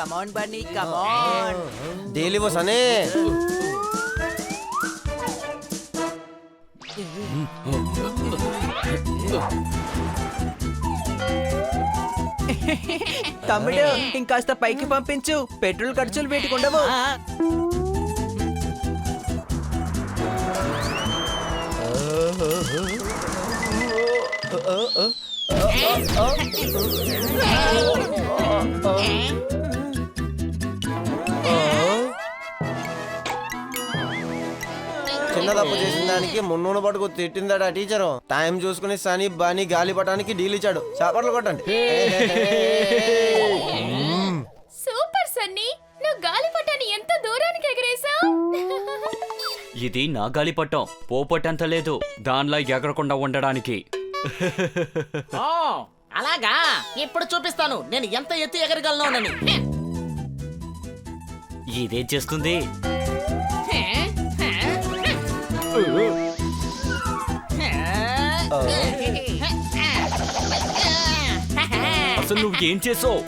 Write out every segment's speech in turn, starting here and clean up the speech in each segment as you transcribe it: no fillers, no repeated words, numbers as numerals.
కమాన్ బన్నీ కమాన్. Daily bus అనే తమ్ముడు ఇంకాస్త పైకి పంపించు, పెట్రోల్ ఖర్చులు వీటికి ఉండవు. చిన్న తప్పు చేసిన దానికి మున్నూనె పట్టుకు తిట్టిందాడు ఆ టీచరు. టైం చూసుకుని సని బాని గాలి పటానికి డీల్ ఇచ్చాడు. చాపట్లు కొట్టండి. సూపర్ సన్నీ, నువ్వు గాలిపటాన్ని ఎంత దూరానికి ఎగరేసావు. ఇది నా గాలిపటం, పోపట్టంత లేదు దానిలా ఎగరకుండా ఉండడానికి. ఓ అలాగా, ఇప్పుడు చూపిస్తాను నేను ఎంత ఎత్తు ఎగరగలను. ఇదేం చేస్తుంది? అసలు నువ్వు ఏం చేసావు?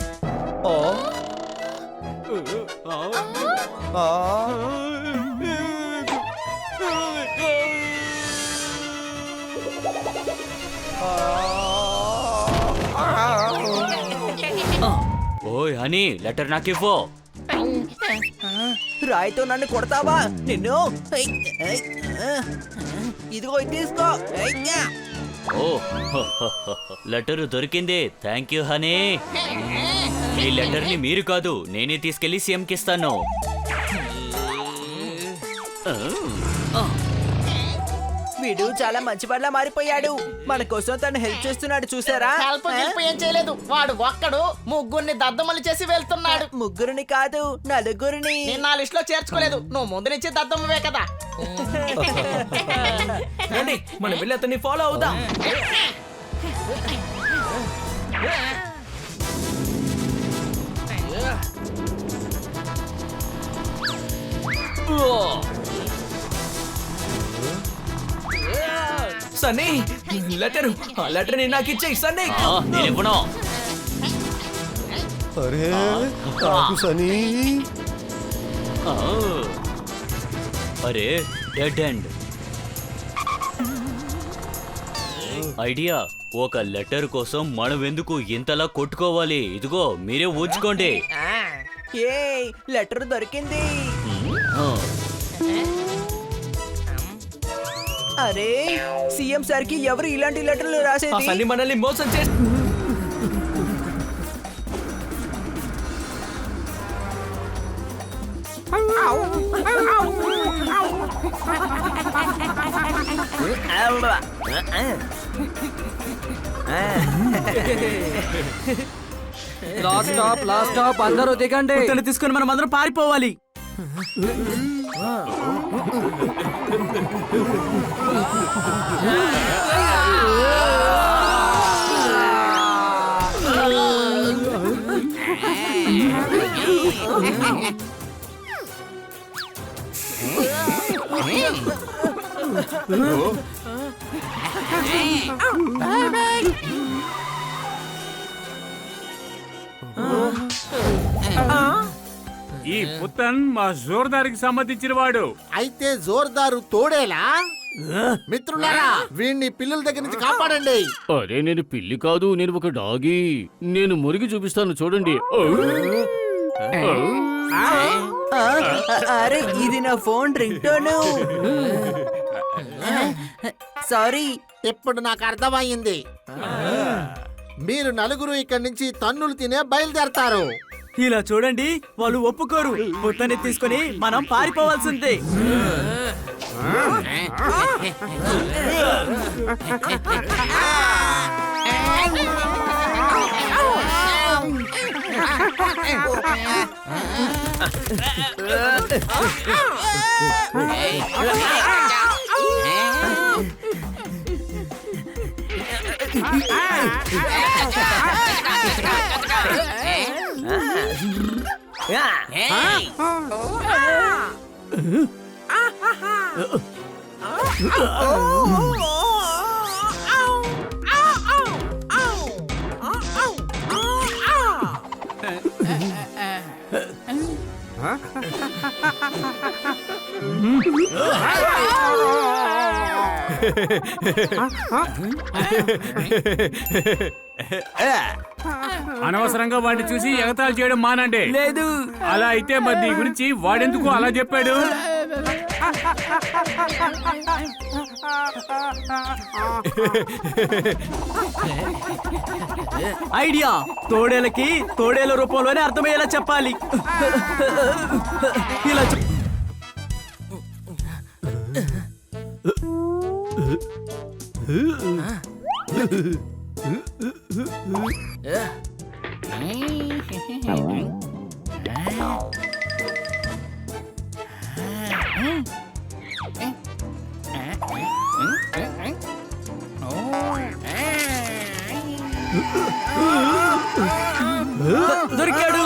ఓయ్ హనీ, లెటర్ నాకివ్వు. రాయితో నన్ను కొడతావా నిన్ను? ఇదిగో ఇది తీసుకో. ఓ లెటర్ దొరికింది. Thank you honey. ఈ లెటర్ ని మీరు కాదు, నేనే తీసుకెళ్లి సీఎంకి ఇస్తాను. వీడు చాలా మంచి వాళ్ళ మారిపోయాడు. మన కోసం తను హెల్ప్ చేస్తున్నాడు, చూసారా? హెల్ప్ ఏం చేయలేదు, వాడు ఒక్కడు ముగ్గురిని దద్దమ్మలు చేసి వెళ్తున్నాడు. ముగ్గురిని కాదు, నలుగురిని. నేను నా లిస్ట్ లో చేర్చుకోలేదు, నువ్వు ముందు నుంచి దద్దమ్మవే కదా. మనం వెళ్ళి అతన్ని ఫాలో అవుదాం. సన్నీ, లెటర్ ని నాకు ఇచ్చేయి సన్నీ. నేను ఇవ్వను. అరే కాకు సని. అరే డెడ్ ఎండ్. ఐడియా, ఒక లెటర్ కోసం మనం ఎందుకు ఇంతలా కొట్టుకోవాలి? ఇదిగో మీరే ఊచుకోండి. ఏ లెటర్ దొరికింది. అరే సీఎం సార్ కి ఎవరు ఇలాంటి లెటర్లు రాసేది? మనల్ని మోసం చేసి లాస్ట్ స్టాప్ అందరూ దిగండి. తీసుకుని మనం అందరం పారిపోవాలి. ఈ పుత్తన్ మా జోర్దారికి సంబంధించిన వాడు. అయితే జోర్దారు తోడేలా? మిత్రులారా, వీణ్ణి పిల్లల దగ్గర నుంచి కాపాడండి. అరే నేను పిల్లి కాదు, నేను ఒక డాగి. నేను మురిగి చూపిస్తాను చూడండి. అరే ఇది నా ఫోన్ రింగ్ టోను. సారీ. ఇప్పుడు నాకు అర్థమయ్యింది, మీరు నలుగురు ఇక్కడి నుంచి తన్నులు తినే బయలుదేరతారు. ఇలా చూడండి, వాళ్ళు ఒప్పుకోరు. పుత్తని తీసుకొని మనం పారిపోవాల్సిందే. అనవసరంగా వాడిని చూసి ఎగతాళి చేయడం మానండి. లేదు. అలా అయితే మరి నీ గురించి వాడెందుకు అలా చెప్పాడు? ఐడియా, తోడేలకి తోడేల రూపంలోనే అర్థమయ్యేలా చెప్పాలి. ఇలా దొరికాడు.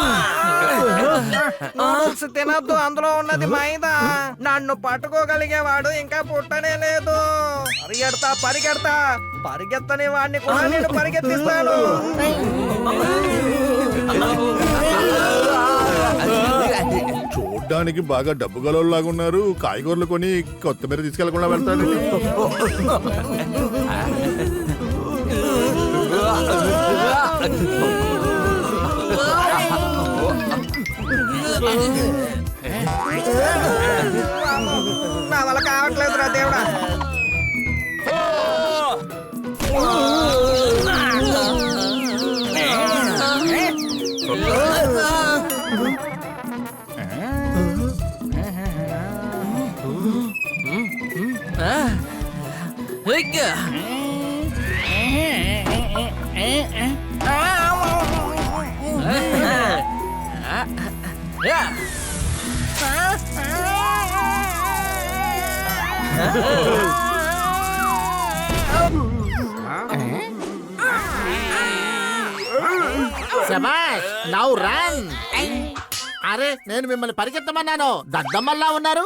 తినద్దు, అందులో ఉన్నది మైదా. నన్ను పట్టుకోగలిగేవాడు ఇంకా పుట్టనే లేదు. పరిగెడతా పరిగెడతా, పరిగెత్తని వాడిని కూడా నేను పరిగెత్తిస్తాను. చూడ్డానికి బాగా డబ్బు గలలాగా ఉన్నారు. కాయగూరలు కొని కొత్తిమీర తీసుకెళ్లకుండా వెళ్తాడు. నా వల్ల కావట్లేదురా దేవుడా. శభాష్, నౌ రన్. అరే, నేను మిమ్మల్ని పరిగెత్తమన్నాను, దద్దమ్మల్లా ఉన్నారు.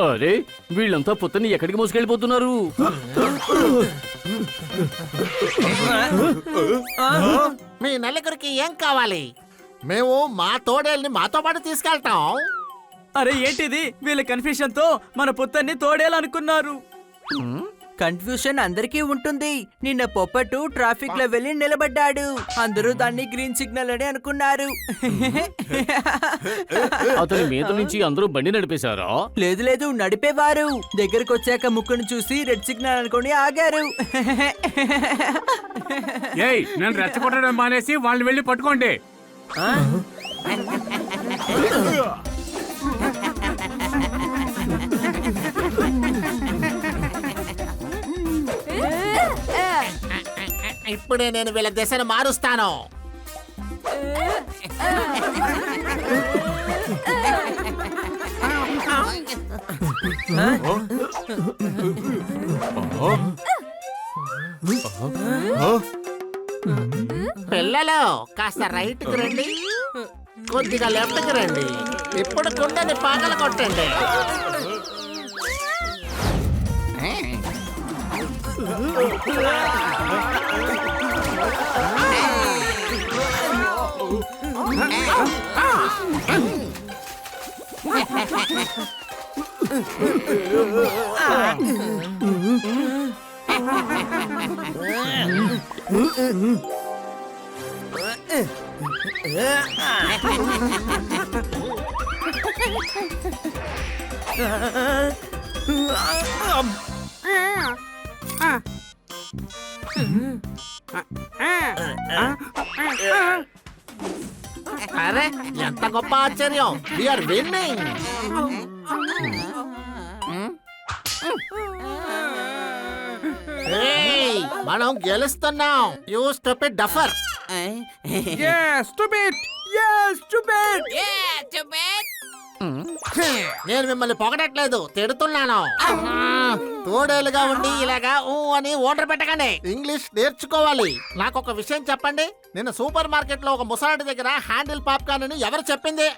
అరే, వీళ్ళంతా పొద్దున్న ఎక్కడికి మోసుకెళ్ళిపోతున్నారు? మీ నలుగురికి ఏం కావాలి? మేము మా తోడేల్ని మాతో పాటు తీసుకెళ్తాం. అరే ఏంటిది, వీళ్ళ కన్ఫ్యూషన్ తో మన పొత్తన్ని తోడేయాలనుకున్నారు. కన్ఫ్యూషన్ అందరికీ ఉంటుంది. నిన్న పొప్పట్టు ట్రాఫిక్ లో వెళ్ళి నిలబడ్డాడు. అందరూ దాన్ని గ్రీన్ సిగ్నల్ అని అనుకున్నారు. అతని మీద నుంచి అందరూ బండి నడిపేశారా? లేదు లేదు, నడిపేవారు. దగ్గరకు వచ్చాక ముక్కును చూసి రెడ్ సిగ్నల్ అనుకుని ఆగారు. ఏయ్, నన్ను రెచ్చగొట్టడం మానేసి వాళ్ళని వెళ్ళి పట్టుకోండి. ఇప్పుడే నేను వీళ్ళ దిశను మారుస్తాను. పిల్లలు, కాస్త రైట్ కి రండి, కొద్దిగా లెఫ్ట్ కి రండి. ఇప్పుడు కుండని పాగల కొట్టండి. అరే, ఎంత గొప్ప ఆశ్చర్యం! We are winning. మనం గెలుస్తున్నాం. You stupid duffer. నేను మిమ్మల్ని పొగడట్లేదు, తిడుతున్నాను. తోడేలుగా ఉండి ఇలాగా ఊ అని ఓటర్ పెట్టకండి. ఇంగ్లీష్ నేర్చుకోవాలి. నాకు ఒక విషయం చెప్పండి, నిన్న సూపర్ మార్కెట్ లో ఒక ముసలాడి దగ్గర హ్యాండిల్ పాప్కార్న్ అని ఎవరు చెప్పింది?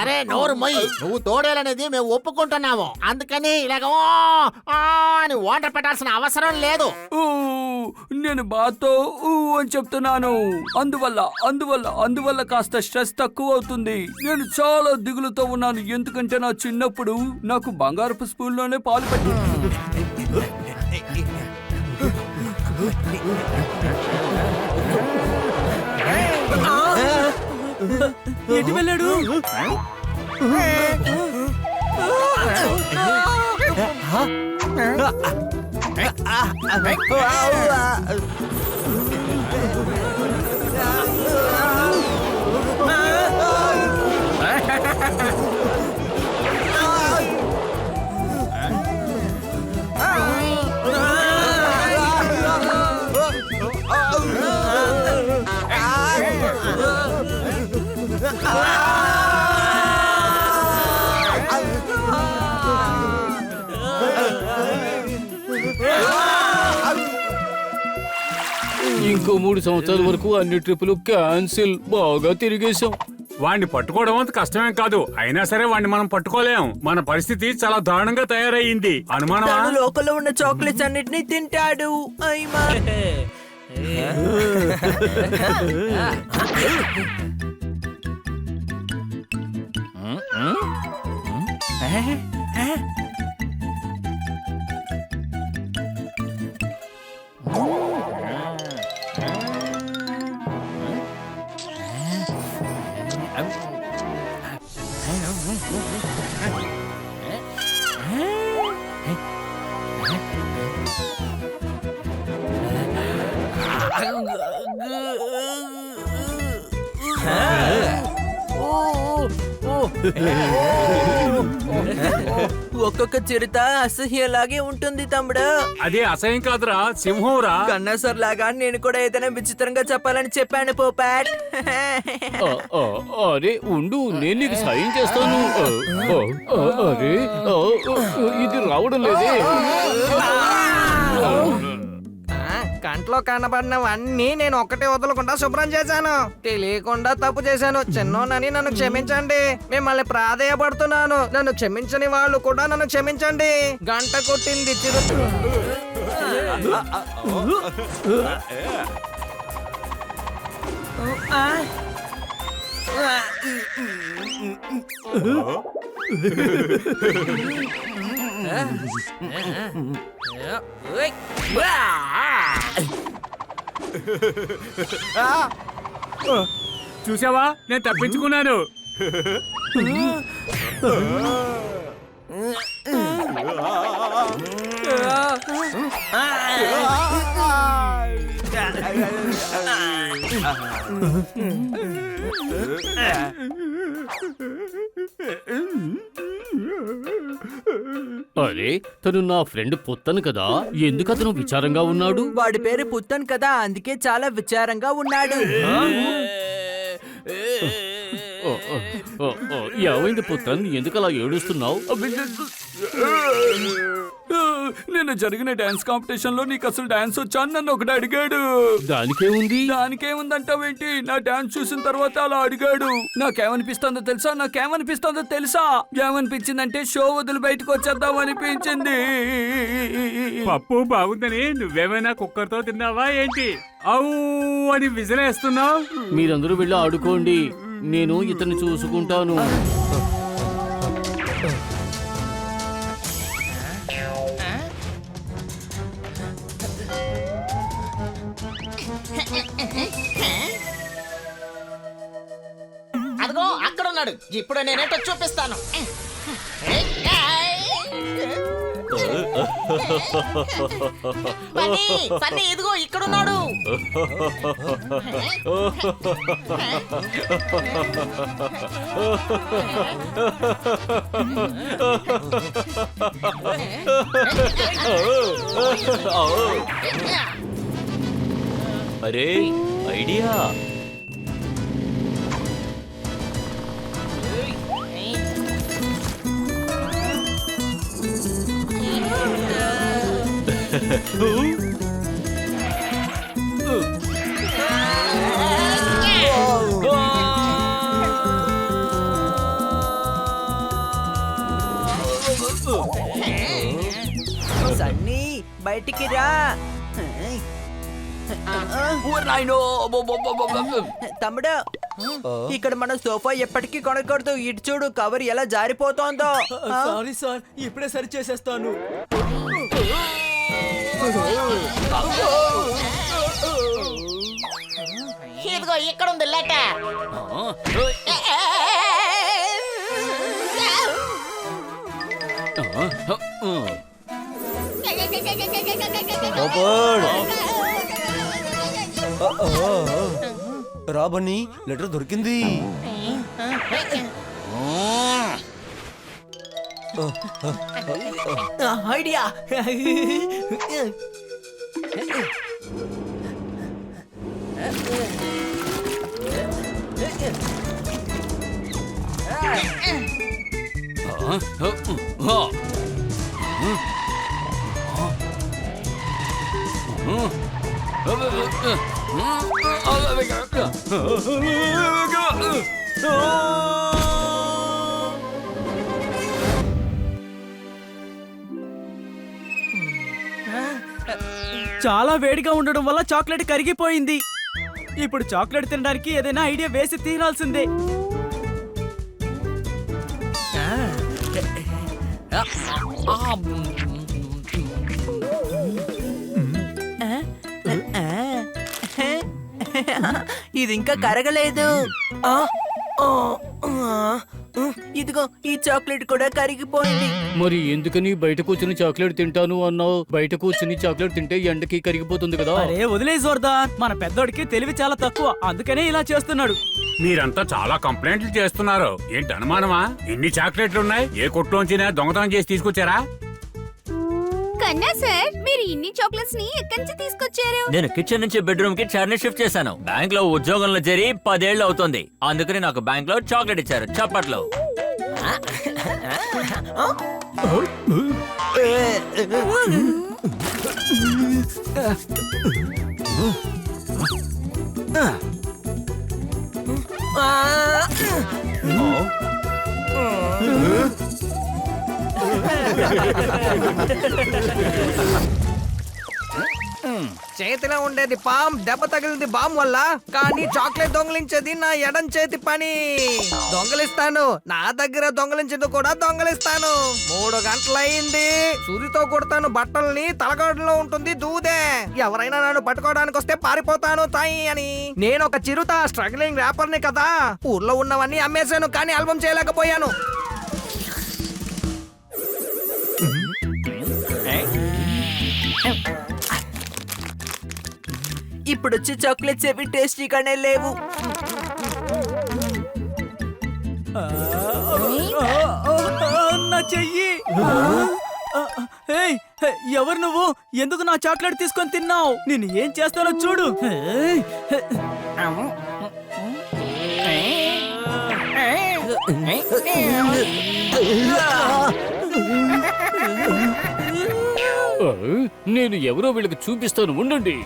అరే నోరు మొయ్యి, నువ్వు తోడేలనేది మేము ఒప్పుకుంటున్నాము. అందుకని ఇలాగ ఓ, ఆ అని వాటర్ పెట్టాల్సిన అవసరం లేదు. ఊ, నేను బాతో ఊ అని చెప్తున్నాను. అందువల్ల కాస్త స్ట్రెస్ తక్కువ అవుతుంది. నేను చాలా దిగులుతో ఉన్నాను, ఎందుకంటే నా చిన్నప్పుడు నాకు బంగారపు స్పూన్లోనే పాలు పెట్టి ఎటు వెళ్ళాడు? ఇంకో 3 సంవత్సరాల వరకు అన్ని ట్రిప్పులు క్యాన్సిల్. బాగా తిరిగేశాం. వాడిని పట్టుకోవడం అంత కష్టమేం కాదు. అయినా సరే వాడిని మనం పట్టుకోలేం. మన పరిస్థితి చాలా దారుణంగా తయారయ్యింది. అనుమానమా? తాను లోకల్లో ఉన్న చాక్లెట్స్ అన్నిటినీ తింటాడు. అయ్యమా. ఒక్కొక్క చిరుత అసహ్యలాగే ఉంటుంది తమ్ముడు. అదే అసహ్యం కాదురా, సింహంరా. కన్నా సార్ లాగా నేను కూడా ఏదైనా విచిత్రంగా చెప్పాలని చెప్పాను పోపాట్. అరే ఉండు, నేను నీకు సాయం చేస్తాను. అరే ఇది రావడం లేదే. కంట్లో కనబడినవన్నీ నేను ఒక్కటే వదలకుండా శుభ్రం చేశాను. తెలియకుండా తప్పు చేశాను. చిన్నోనని నన్ను క్షమించండి. మిమ్మల్ని ప్రాధేయపడుతున్నాను. నన్ను క్షమించని వాళ్ళు కూడా నన్ను క్షమించండి. గంట కొట్టింది చిరుత. చూసావా, నేను తప్పించుకున్నాను. అరే తను నా ఫ్రెండ్ పుత్తను కదా, ఎందుకు అతను విచారంగా ఉన్నాడు? వాడి పేరు పుత్తన్ కదా, అందుకే చాలా విచారంగా ఉన్నాడు. ఏమైంది పుత్తన్, ఎందుకు అలా ఏడుస్తున్నావు? నేను జరిగిన డాన్స్ కాంపిటీషన్ లో నీకు అసలు డాన్స్ వచ్చా అని నన్ను ఒకటి అడిగాడు. దానికేముంది? దానికేముందంటావేంటి? నా డాన్స్ చూసిన తర్వాత అలా అడిగాడు. నాకేమనిపిస్తుందో తెలుసా? ఏమనిపించిందంటే షో వదిలి బయటకు వచ్చేద్దాం అనిపించింది. పప్పు బాగుందని నువ్వేమైనా కుక్కర్తో తిన్నావా ఏంటి? అవు అని విసిరేస్తున్నావు. మీరందరూ వెళ్ళి ఆడుకోండి, నేను ఇతన్ని చూసుకుంటాను. అదిగో అక్కడ ఉన్నాడు. ఇప్పుడు నేనేటో చూపిస్తాను. పన్నీ ఇదిగో ఇక్కడున్నాడు. అరే ఐడియా. సన్నీ బయటికి రా. తమ్ముడు, ఇక్కడ మన సోఫా ఎప్పటికీ కొనకూడదు. ఇటు చూడు, కవర్ ఎలా జారిపోతోందో. సారీ సార్, ఇప్పుడే సరి చేసేస్తాను. ఇదిగో ఇక్కడ ఉంది లెటర్. రా బన్నీ, లెటర్ దొరికింది. ఐడియా. చాలా వేడిగా ఉండడం వల్ల చాక్లెట్ కరిగిపోయింది. ఇప్పుడు చాక్లెట్ తినడానికి ఏదైనా ఐడియా వేసి తీరాల్సిందే. ఇది ఇంకా కరగలేదు. ఇదిగో ఈ చాక్లెట్ కూడా కరిగిపోయింది. మరి ఎందుకని బయట కూర్చుని చాక్లెట్ తింటాను అన్నావు? బయట కూర్చుని చాక్లెట్ తింటే ఎండకి కరిగిపోతుంది కదా. అరే వదిలే జోర్దార్, మన పెద్దోడికి తెలివి చాలా తక్కువ, అందుకనే ఇలా చేస్తున్నాడు. మీరంతా చాలా కంప్లైంట్లు చేస్తున్నారు. ఏంటి అనుమానమా? ఇన్ని చాక్లెట్లు ఉన్నాయి, ఏ కొట్లోంచినా దొంగతనం చేసి తీసుకొచ్చారా? కన్నా సార్, మీరు ఇన్ని చాక్లెట్స్ ని ఎక్కడి నుంచి తీసుకొచ్చారు? నేను కిచెన్ నుంచి బెడ్రూమ్ కి చైర్ ని షిఫ్ట్ చేశాను. బ్యాంక్ లో ఉద్యోగంలో చేరి 10 ఏళ్ళు అవుతుంది. అందుకని నాకు బ్యాంక్ లో చాక్లెట్ ఇచ్చారు. చప్పట్లో. చేతిలో ఉండేది పామ్, దెబ్బ తగిలింది బామ్ వల్ల. కానీ చాక్లెట్ దొంగలించేది నా ఎడం చేతి పని. దొంగలిస్తాను, నా దగ్గర దొంగలించేది కూడా దొంగలిస్తాను. 3 గంటలయింది. సూరితో కొడతాను బట్టల్ని, తలగడలో ఉంటుంది దూదే. ఎవరైనా నన్ను పట్టుకోవడానికి వస్తే పారిపోతాను తాయి అని. నేను ఒక చిరుత, స్ట్రగ్లింగ్ ర్యాపర్ని కదా. ఊర్లో ఉన్నవన్నీ అమ్మేశాను, కానీ ఆల్బమ్ చేయలేకపోయాను. ఇప్పుడు వచ్చే చాక్లెట్స్ ఏవి టేస్టీగానే లేవు. నా చెయ్యి. ఏయ్, ఎవరు నువ్వు? ఎందుకు నా చాక్లెట్ తీసుకొని తిన్నావు? నేను ఏం చేస్తానో చూడు. నేను ఎవరో వీళ్ళకి చూపిస్తాను, ఉండండి.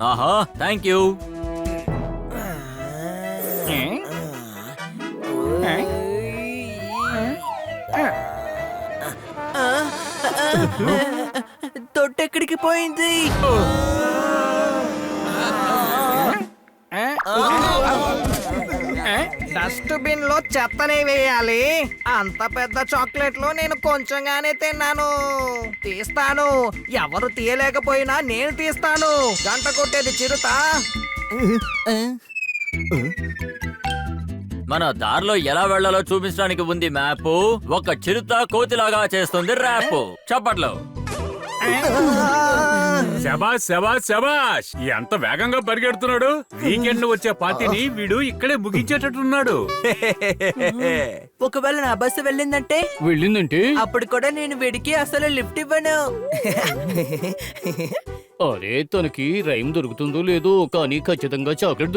ఆహా, థ్యాంక్ యూ. తొట్టెక్కడికి పోయింది? డస్ట్బిన్ లో చెత్తనే వేయాలి. అంత పెద్ద చాక్లెట్ లో నేను కొంచెంగానే తిన్నాను. తీస్తాను, ఎవరు తీయలేకపోయినా నేను తీస్తాను. గంట కొట్టేది చిరుత. మన దారిలో ఎలా వెళ్లాలో చూపించడానికి ఉంది మ్యాప్. ఒక చిరుత కోతిలాగా చేస్తుంది ర్యాప్. చప్పట్లో. శబాష్ శబాష్ శబాష్! ఎంత వేగంగా పరిగెడుతున్నాడు. వీకెండ్ వచ్చే పార్టీని వీడు ఇక్కడే ముగించేటట్టున్నాడు. ఒకవేళ నా బస్సు వెళ్ళిందంటే అప్పుడు కూడా నేను వీడికి అసలు లిఫ్ట్ ఇవ్వను. అరే, తనకి రైమ్ దొరుకుతుందో లేదో కానీ ఖచ్చితంగా చాక్లెట్